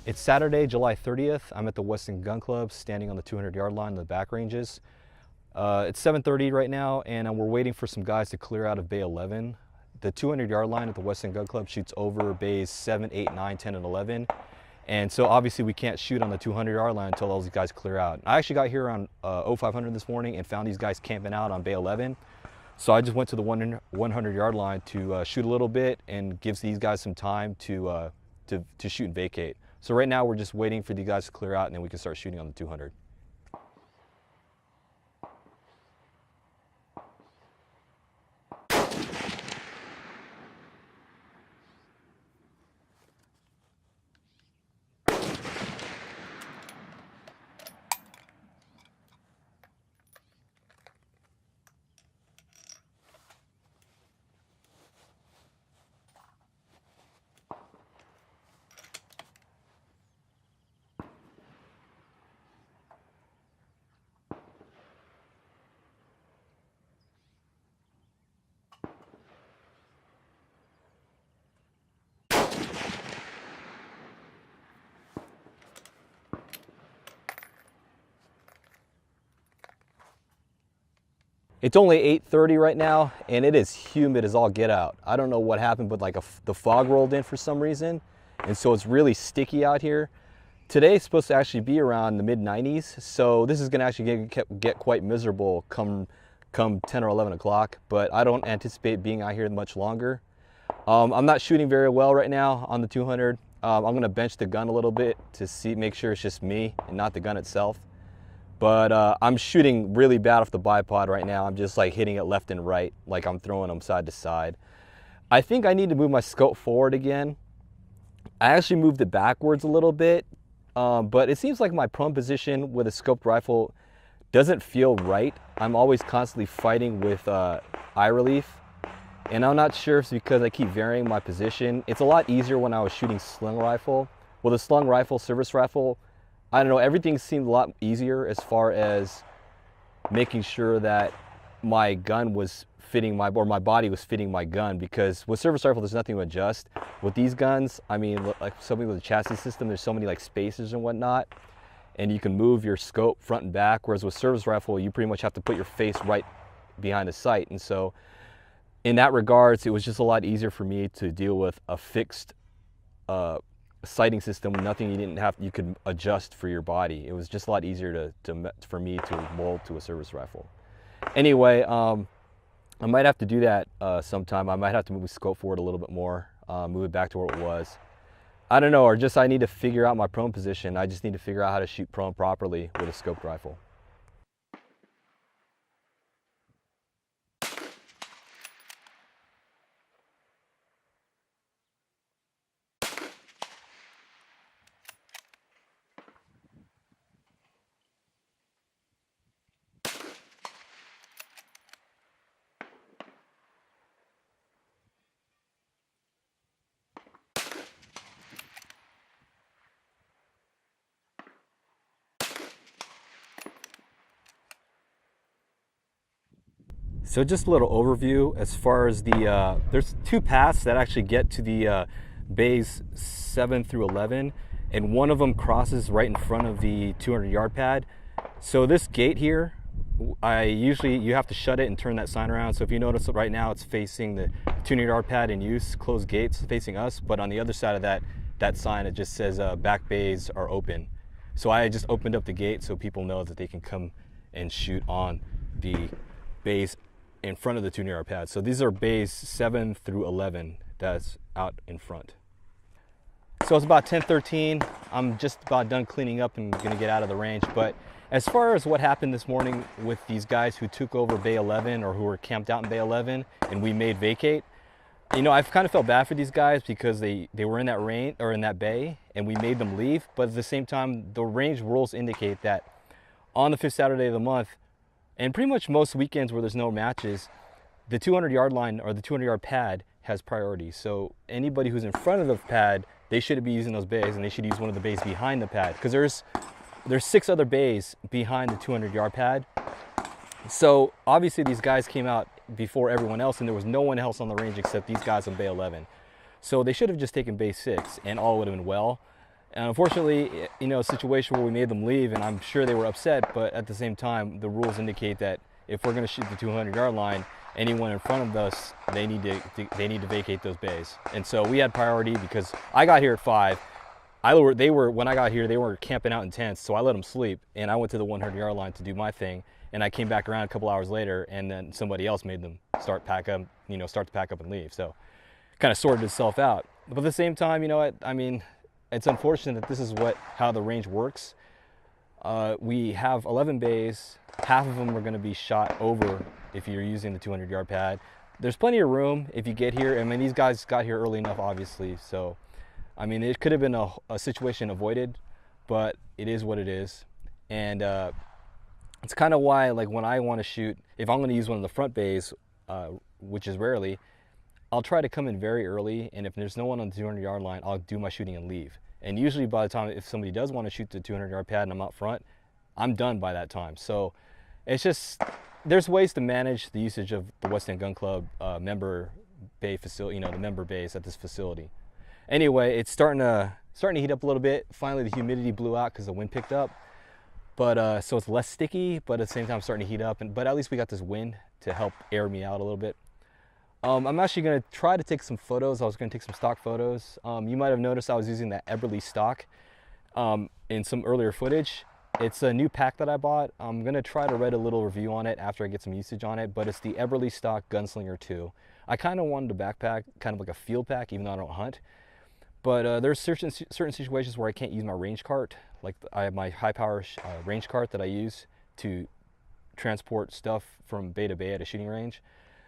It's Saturday, July 30th. I'm at the Weston Gun Club, standing on the 200-yard line in the back ranges. It's 7:30 right now, and we're waiting for some guys to clear out of Bay 11. The 200-yard line at the Weston Gun Club shoots over bays 7, 8, 9, 10, and 11. And so obviously we can't shoot on the 200-yard line until all these guys clear out. I actually got here around 0500 this morning and found these guys camping out on Bay 11. So I just went to the 100-yard line to shoot a little bit and gives these guys some time to shoot and vacate. So right now we're just waiting for these guys to clear out, and then we can start shooting on the 200. It's only 8:30 right now, and it is humid as all get out. I don't know what happened, but like the fog rolled in for some reason, and so it's really sticky out here. Today is supposed to actually be around the mid-90s, so this is going to actually get quite miserable come 10 or 11 o'clock, but I don't anticipate being out here much longer. I'm not shooting very well right now on the 200. I'm going to bench the gun a little bit to make sure it's just me and not the gun itself. But I'm shooting really bad off the bipod right now. I'm just like hitting it left and right, like I'm throwing them side to side. I think I need to move my scope forward again. I actually moved it backwards a little bit, but it seems like my prone position with a scoped rifle doesn't feel right. I'm always constantly fighting with eye relief, and I'm not sure if it's because I keep varying my position. It's a lot easier when I was shooting sling rifle. With a slung rifle, service rifle, I don't know, everything seemed a lot easier as far as making sure that my gun was fitting my body was fitting my gun, because with service rifle, there's nothing to adjust. With these guns, I mean, like something with a chassis system, there's so many like spacers and whatnot, and you can move your scope front and back, whereas with service rifle, you pretty much have to put your face right behind the sight. And so in that regards, it was just a lot easier for me to deal with a fixed sighting system, nothing you could adjust for your body. It was just a lot easier for me to mold to a service rifle. Anyway, I might have to do that sometime. I might have to move the scope forward a little bit more, move it back to where it was. I don't know, or just I need to figure out my prone position. I just need to figure out how to shoot prone properly with a scoped rifle. So just a little overview as far as there's two paths that actually get to the bays 7 through 11, and one of them crosses right in front of the 200-yard pad. So this gate here, you have to shut it and turn that sign around. So if you notice right now, it's facing the 200-yard pad in use, closed gates facing us, but on the other side of that sign, it just says back bays are open. So I just opened up the gate so people know that they can come and shoot on the bays in front of the 200-yard pad. So these are bays 7 through 11 that's out in front. So it's about 10:13. I'm just about done cleaning up and gonna get out of the range. But as far as what happened this morning with these guys who took over Bay 11 or who were camped out in Bay 11 and we made vacate, you know, I've kind of felt bad for these guys because they were in that range or in that bay and we made them leave. But at the same time, the range rules indicate that on the 5th Saturday of the month, and pretty much most weekends where there's no matches, the 200-yard line or the 200-yard pad has priority. So anybody who's in front of the pad, they shouldn't be using those bays, and they should use one of the bays behind the pad, because there's 6 other bays behind the 200-yard pad. So obviously these guys came out before everyone else, and there was no one else on the range except these guys on Bay 11. So they should have just taken Bay 6, and all would have been well. And unfortunately, you know, a situation where we made them leave, and I'm sure they were upset, but at the same time, the rules indicate that if we're going to shoot the 200-yard line, anyone in front of us, they need to vacate those bays. And so we had priority because I got here at 5. When I got here, they were camping out in tents, so I let them sleep, and I went to the 100-yard line to do my thing, and I came back around a couple hours later, and then somebody else made them start to pack up and leave. So kind of sorted itself out. But at the same time, you know what, I mean, it's unfortunate that this is how the range works. We have 11 bays. Half of them are going to be shot over if you're using the 200-yard pad. There's plenty of room if you get here. I mean, these guys got here early enough, obviously. So, I mean, it could have been a situation avoided, but it is what it is. And it's kind of why, like, when I want to shoot, if I'm going to use one of the front bays, which is rarely, I'll try to come in very early. And if there's no one on the 200-yard line, I'll do my shooting and leave. And usually by the time, if somebody does want to shoot the 200-yard pad and I'm out front, I'm done by that time. So it's just, there's ways to manage the usage of the West End Gun Club member bay facility, you know, the member bays at this facility. Anyway, it's starting to heat up a little bit. Finally, the humidity blew out because the wind picked up. But so it's less sticky, but at the same time it's starting to heat up. But at least we got this wind to help air me out a little bit. I'm actually going to try to take some photos. I was going to take some stock photos. You might have noticed I was using that Eberly stock in some earlier footage. It's a new pack that I bought. I'm going to try to write a little review on it after I get some usage on it, but it's the Eberly stock Gunslinger 2. I kind of wanted a backpack, kind of like a field pack, even though I don't hunt. But there's certain situations where I can't use my range cart. Like I have my high power range cart that I use to transport stuff from bay to bay at a shooting range.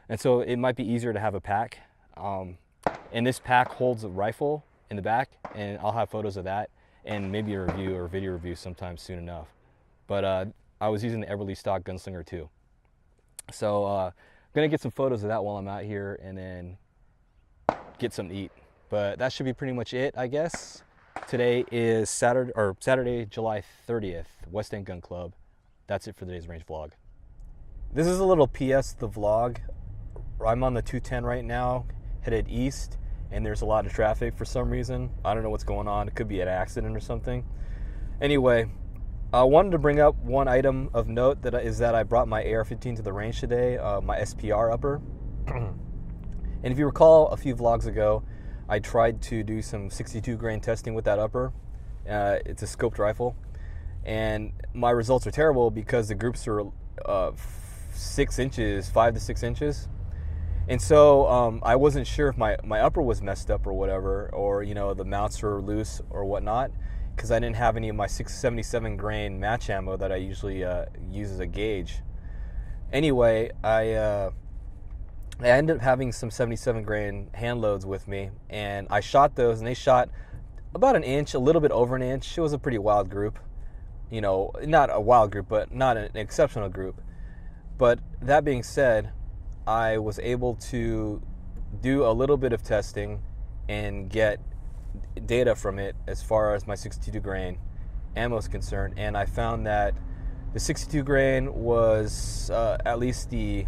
And so it might be easier to have a pack. And this pack holds a rifle in the back, and I'll have photos of that and maybe a review or video review sometime soon enough. But I was using the Eberly stock Gunslinger 2. So I'm gonna get some photos of that while I'm out here and then get something to eat. But that should be pretty much it, I guess. Today is Saturday, July 30th, West End Gun Club. That's it for today's range vlog. This is a little PS to the vlog. I'm on the 210 right now, headed east, and there's a lot of traffic for some reason. I don't know what's going on. It could be an accident or something. Anyway, I wanted to bring up one item of note that I brought my AR-15 to the range today, my SPR upper. And if you recall, a few vlogs ago, I tried to do some 62 grain testing with that upper. It's a scoped rifle, and my results are terrible because the groups are 6 inches, 5 to 6 inches. And so I wasn't sure if my upper was messed up or whatever, or, you know, the mounts were loose or whatnot, because I didn't have any of my 677 grain match ammo that I usually use as a gauge. Anyway, I ended up having some 77 grain hand loads with me, and I shot those, and they shot about an inch, a little bit over an inch. It was a pretty wild group. You know, not a wild group, but not an exceptional group. But that being said, I was able to do a little bit of testing and get data from it as far as my 62 grain ammo is concerned, and I found that the 62 grain was, at least the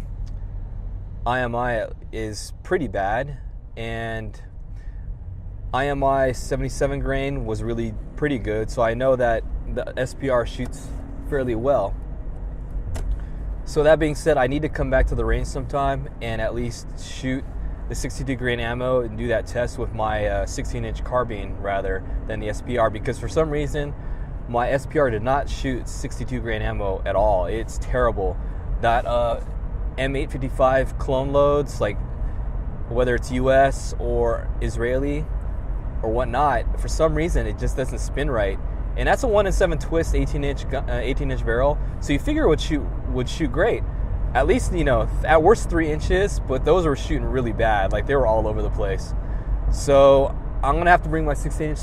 IMI is pretty bad, and IMI 77 grain was really pretty good, so I know that the SPR shoots fairly well. So that being said, I need to come back to the range sometime and at least shoot the 62 grain ammo and do that test with my 16-inch carbine rather than the SPR, because for some reason my SPR did not shoot 62 grain ammo at all. It's terrible. That M855 clone loads, like whether it's US or Israeli or whatnot, for some reason it just doesn't spin right. And that's a 1 in 7 twist 18-inch barrel, so you figure it would shoot great. At least, you know, at worst 3 inches, but those were shooting really bad. Like, they were all over the place. So I'm gonna have to bring my 16-inch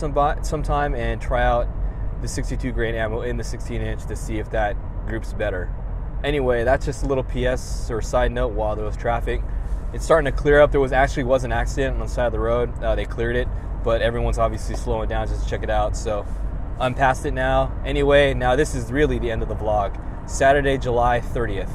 sometime and try out the 62 grain ammo in the 16-inch to see if that group's better. Anyway, that's just a little PS or side note while there was traffic. It's starting to clear up. There was an accident on the side of the road. They cleared it, but everyone's obviously slowing down just to check it out. So I'm past it now. Anyway, now this is really the end of the vlog. Saturday, July 30th.